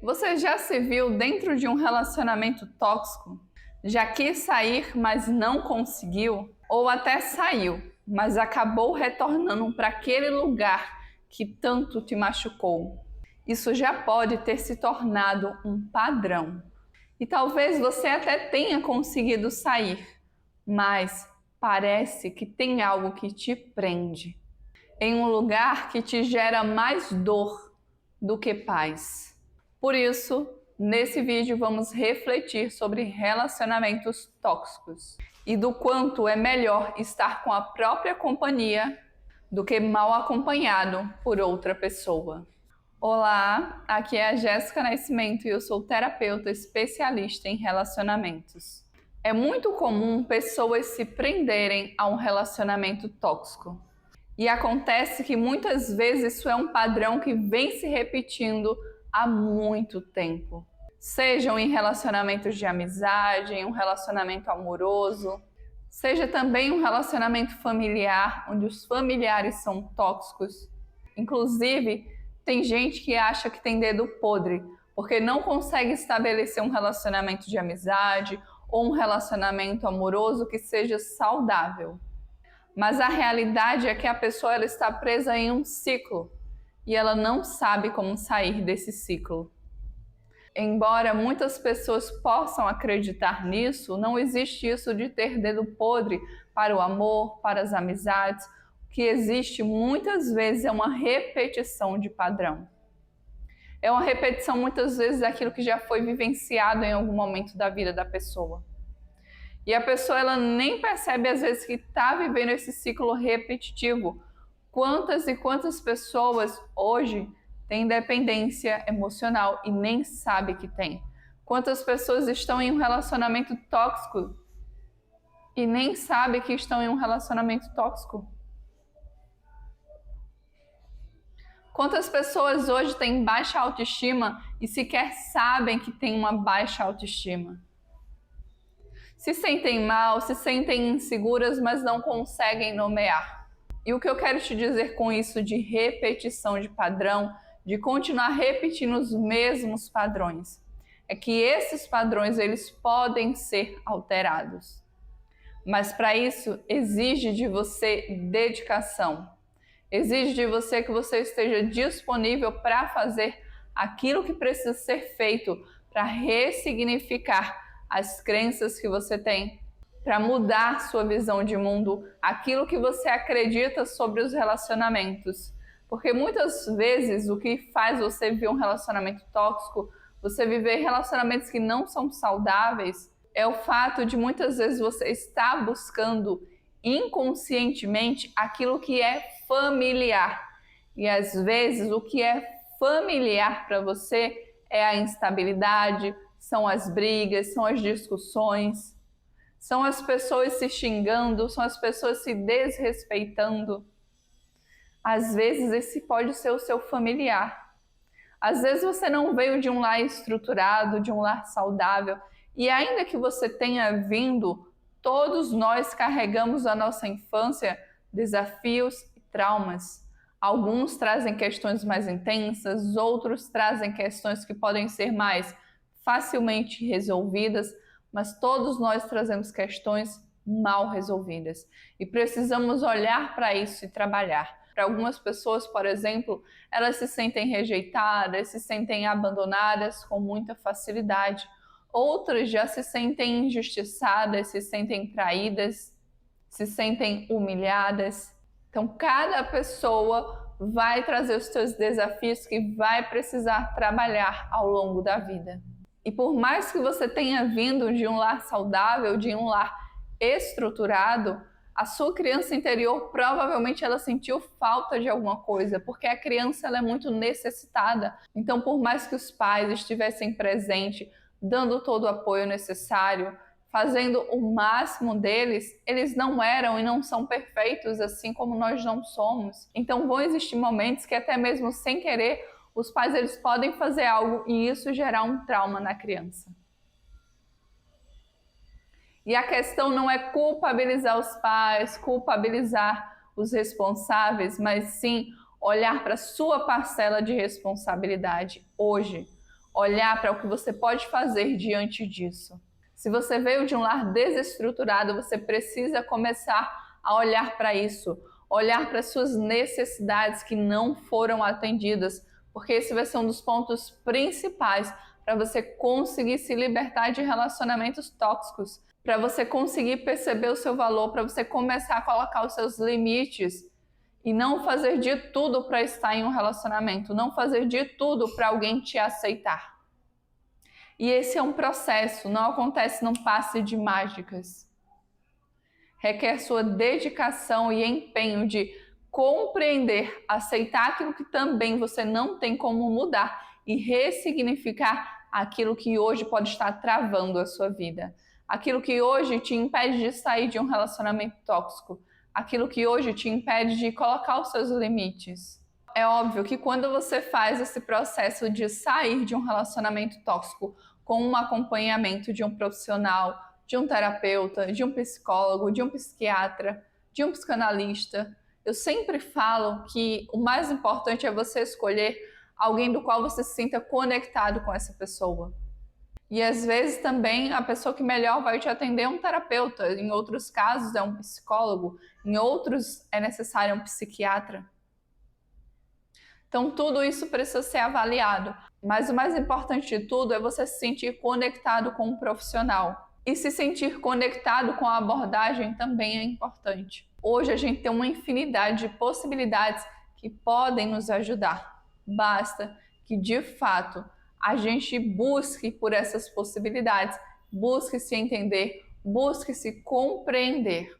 Você já se viu dentro de um relacionamento tóxico? Já quis sair, mas não conseguiu? Ou até saiu, mas acabou retornando para aquele lugar que tanto te machucou? Isso já pode ter se tornado um padrão. E talvez você até tenha conseguido sair, mas parece que tem algo que te prende em um lugar que te gera mais dor do que paz. Por isso, nesse vídeo vamos refletir sobre relacionamentos tóxicos e do quanto é melhor estar com a própria companhia do que mal acompanhado por outra pessoa. Olá, aqui é a Jéssica Nascimento e eu sou terapeuta especialista em relacionamentos. É muito comum pessoas se prenderem a um relacionamento tóxico. E acontece que muitas vezes isso é um padrão que vem se repetindo há muito tempo. Sejam em relacionamentos de amizade, em um relacionamento amoroso, seja também um relacionamento familiar, onde os familiares são tóxicos. Inclusive, tem gente que acha que tem dedo podre, porque não consegue estabelecer um relacionamento de amizade ou um relacionamento amoroso que seja saudável. Mas a realidade é que a pessoa ela está presa em um ciclo e ela não sabe como sair desse ciclo. Embora muitas pessoas possam acreditar nisso, não existe isso de ter dedo podre para o amor, para as amizades. O que existe muitas vezes é uma repetição de padrão. É uma repetição muitas vezes daquilo que já foi vivenciado em algum momento da vida da pessoa. E a pessoa ela nem percebe às vezes que está vivendo esse ciclo repetitivo. Quantas e quantas pessoas hoje têm dependência emocional e nem sabe que tem? Quantas pessoas estão em um relacionamento tóxico e nem sabe que estão em um relacionamento tóxico? Quantas pessoas hoje têm baixa autoestima e sequer sabem que têm uma baixa autoestima? Se sentem mal, se sentem inseguras, mas não conseguem nomear. E o que eu quero te dizer com isso de repetição de padrão, de continuar repetindo os mesmos padrões, é que esses padrões eles podem ser alterados. Mas para isso exige de você dedicação. Exige de você que você esteja disponível para fazer aquilo que precisa ser feito para ressignificar as crenças que você tem, para mudar sua visão de mundo, aquilo que você acredita sobre os relacionamentos. Porque muitas vezes o que faz você viver um relacionamento tóxico, você viver relacionamentos que não são saudáveis, é o fato de muitas vezes você estar buscando inconscientemente aquilo que é familiar. E às vezes o que é familiar para você é a instabilidade, são as brigas, são as discussões, são as pessoas se xingando, são as pessoas se desrespeitando. Às vezes esse pode ser o seu familiar. Às vezes você não veio de um lar estruturado, de um lar saudável, e ainda que você tenha vindo, todos nós carregamos a nossa infância desafios e traumas. Alguns trazem questões mais intensas, outros trazem questões que podem ser mais facilmente resolvidas, mas todos nós trazemos questões mal resolvidas e precisamos olhar para isso e trabalhar. Para algumas pessoas, por exemplo, elas se sentem rejeitadas, se sentem abandonadas com muita facilidade. Outras já se sentem injustiçadas, se sentem traídas, se sentem humilhadas. Então, cada pessoa vai trazer os seus desafios que vai precisar trabalhar ao longo da vida. E por mais que você tenha vindo de um lar saudável, de um lar estruturado, a sua criança interior provavelmente ela sentiu falta de alguma coisa, porque a criança ela é muito necessitada. Então, por mais que os pais estivessem presentes, dando todo o apoio necessário, fazendo o máximo deles, eles não eram e não são perfeitos, assim como nós não somos. Então vão existir momentos que até mesmo sem querer, os pais eles podem fazer algo e isso gerar um trauma na criança. E a questão não é culpabilizar os pais, culpabilizar os responsáveis, mas sim olhar para a sua parcela de responsabilidade hoje. olhar para o que você pode fazer diante disso. Se você veio de um lar desestruturado, você precisa começar a olhar para isso, olhar para suas necessidades que não foram atendidas, porque esse vai ser um dos pontos principais para você conseguir se libertar de relacionamentos tóxicos, para você conseguir perceber o seu valor, para você começar a colocar os seus limites e não fazer de tudo para estar em um relacionamento, não fazer de tudo para alguém te aceitar. E esse é um processo, não acontece num passe de mágicas. Requer sua dedicação e empenho de compreender, aceitar aquilo que também você não tem como mudar e ressignificar aquilo que hoje pode estar travando a sua vida. Aquilo que hoje te impede de sair de um relacionamento tóxico. Aquilo que hoje te impede de colocar os seus limites. É óbvio que quando você faz esse processo de sair de um relacionamento tóxico com um acompanhamento de um profissional, de um terapeuta, de um psicólogo, de um psiquiatra, de um psicanalista, eu sempre falo que o mais importante é você escolher alguém do qual você se sinta conectado com essa pessoa. E às vezes também a pessoa que melhor vai te atender é um terapeuta, em outros casos é um psicólogo, em outros é necessário um psiquiatra. Então tudo isso precisa ser avaliado, mas o mais importante de tudo é você se sentir conectado com um profissional. E se sentir conectado com a abordagem também é importante. Hoje a gente tem uma infinidade de possibilidades que podem nos ajudar. Basta que de fato a gente busque por essas possibilidades, busque se entender, busque se compreender.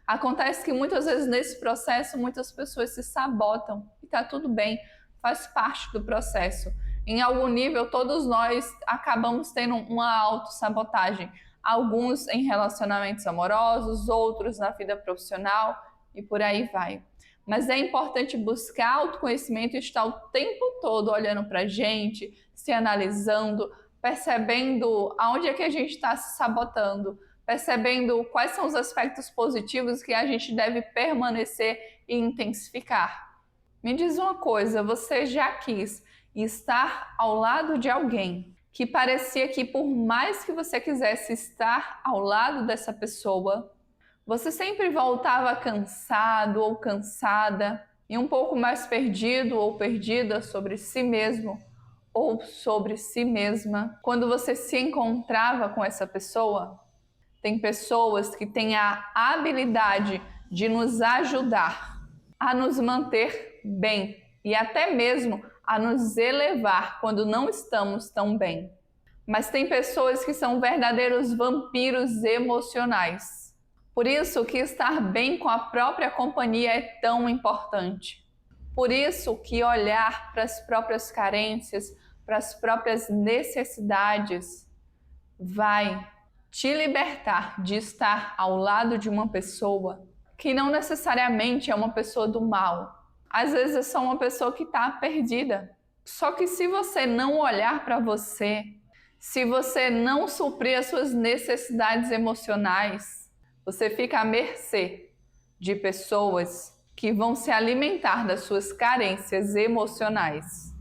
Acontece que muitas vezes nesse processo muitas pessoas se sabotam e tá tudo bem, faz parte do processo. Em algum nível todos nós acabamos tendo uma autossabotagem, alguns em relacionamentos amorosos, outros na vida profissional e por aí vai. Mas é importante buscar autoconhecimento e estar o tempo todo olhando pra gente, se analisando, percebendo aonde é que a gente está se sabotando, percebendo quais são os aspectos positivos que a gente deve permanecer e intensificar. Me diz uma coisa, você já quis estar ao lado de alguém que parecia que por mais que você quisesse estar ao lado dessa pessoa, você sempre voltava cansado ou cansada e um pouco mais perdido ou perdida sobre si mesmo ou sobre si mesma quando você se encontrava com essa pessoa? Tem pessoas que têm a habilidade de nos ajudar a nos manter bem e até mesmo a nos elevar quando não estamos tão bem. Mas tem pessoas que são verdadeiros vampiros emocionais. Por isso que estar bem com a própria companhia é tão importante. Por isso que olhar para as próprias carências, para as próprias necessidades, vai te libertar de estar ao lado de uma pessoa que não necessariamente é uma pessoa do mal. Às vezes é só uma pessoa que está perdida. Só que se você não olhar para você, se você não suprir as suas necessidades emocionais, você fica à mercê de pessoas que vão se alimentar das suas carências emocionais.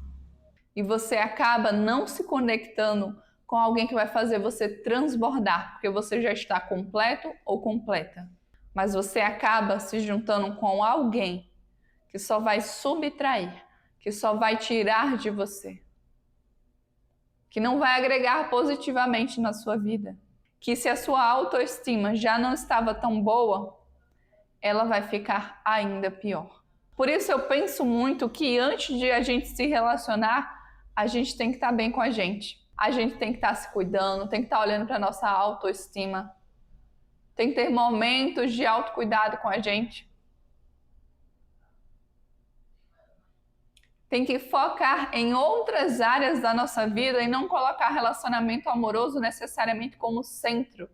E você acaba não se conectando com alguém que vai fazer você transbordar, porque você já está completo ou completa. Mas você acaba se juntando com alguém que só vai subtrair, que só vai tirar de você, que não vai agregar positivamente na sua vida. Que se a sua autoestima já não estava tão boa, ela vai ficar ainda pior. Por isso eu penso muito que antes de a gente se relacionar, a gente tem que estar bem com a gente. A gente tem que estar se cuidando, tem que estar olhando para a nossa autoestima. Tem que ter momentos de autocuidado com a gente. Tem que focar em outras áreas da nossa vida e não colocar relacionamento amoroso necessariamente como centro.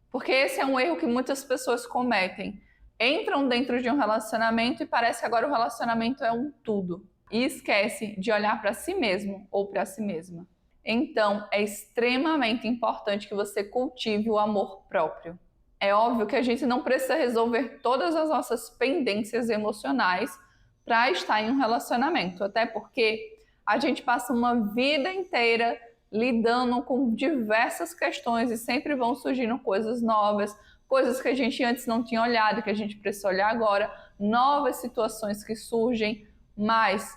Porque esse é um erro que muitas pessoas cometem. Entram dentro de um relacionamento e parece que agora o relacionamento é um tudo. E esquece de olhar para si mesmo ou para si mesma. Então, é extremamente importante que você cultive o amor próprio. É óbvio que a gente não precisa resolver todas as nossas pendências emocionais para estar em um relacionamento, até porque a gente passa uma vida inteira lidando com diversas questões e sempre vão surgindo coisas novas, coisas que a gente antes não tinha olhado, que a gente precisa olhar agora, novas situações que surgem, mas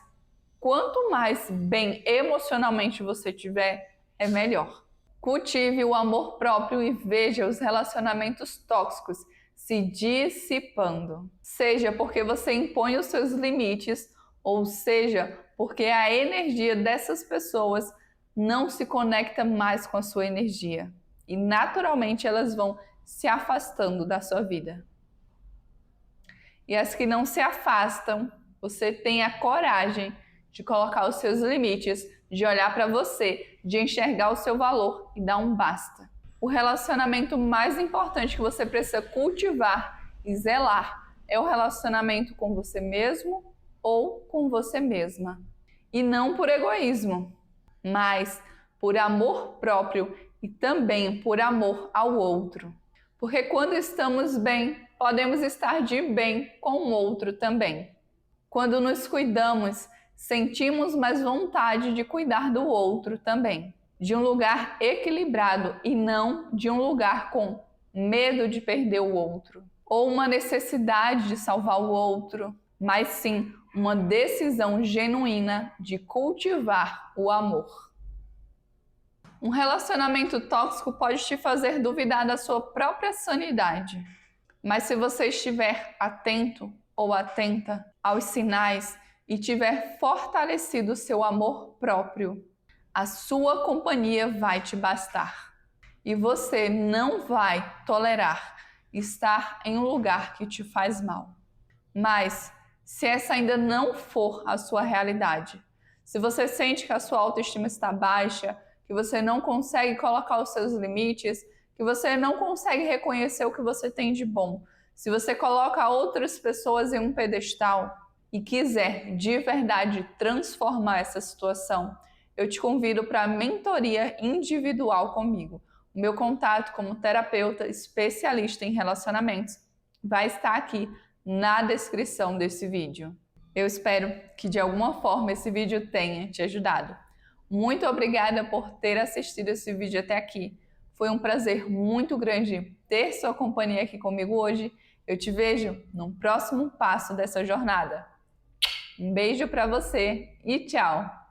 quanto mais bem emocionalmente você tiver, é melhor. Cultive o amor próprio e veja os relacionamentos tóxicos se dissipando. Seja porque você impõe os seus limites, ou seja, porque a energia dessas pessoas não se conecta mais com a sua energia. E naturalmente elas vão se afastando da sua vida. E as que não se afastam, você tem a coragem de colocar os seus limites, de olhar para você, de enxergar o seu valor e dar um basta. O relacionamento mais importante que você precisa cultivar e zelar é o relacionamento com você mesmo ou com você mesma. E não por egoísmo, mas por amor próprio e também por amor ao outro. Porque quando estamos bem, podemos estar de bem com o outro também. Quando nos cuidamos, sentimos mais vontade de cuidar do outro também. De um lugar equilibrado e não de um lugar com medo de perder o outro. Ou uma necessidade de salvar o outro, mas sim uma decisão genuína de cultivar o amor. Um relacionamento tóxico pode te fazer duvidar da sua própria sanidade. Mas se você estiver atento ou atenta aos sinais e tiver fortalecido seu amor próprio, a sua companhia vai te bastar. E você não vai tolerar estar em um lugar que te faz mal. Mas se essa ainda não for a sua realidade, se você sente que a sua autoestima está baixa, que você não consegue colocar os seus limites, que você não consegue reconhecer o que você tem de bom, se você coloca outras pessoas em um pedestal e quiser de verdade transformar essa situação, eu te convido para a mentoria individual comigo. O meu contato como terapeuta especialista em relacionamentos vai estar aqui na descrição desse vídeo. Eu espero que de alguma forma esse vídeo tenha te ajudado. Muito obrigada por ter assistido esse vídeo até aqui. Foi um prazer muito grande ter sua companhia aqui comigo hoje. Eu te vejo no próximo passo dessa jornada. Um beijo para você e tchau!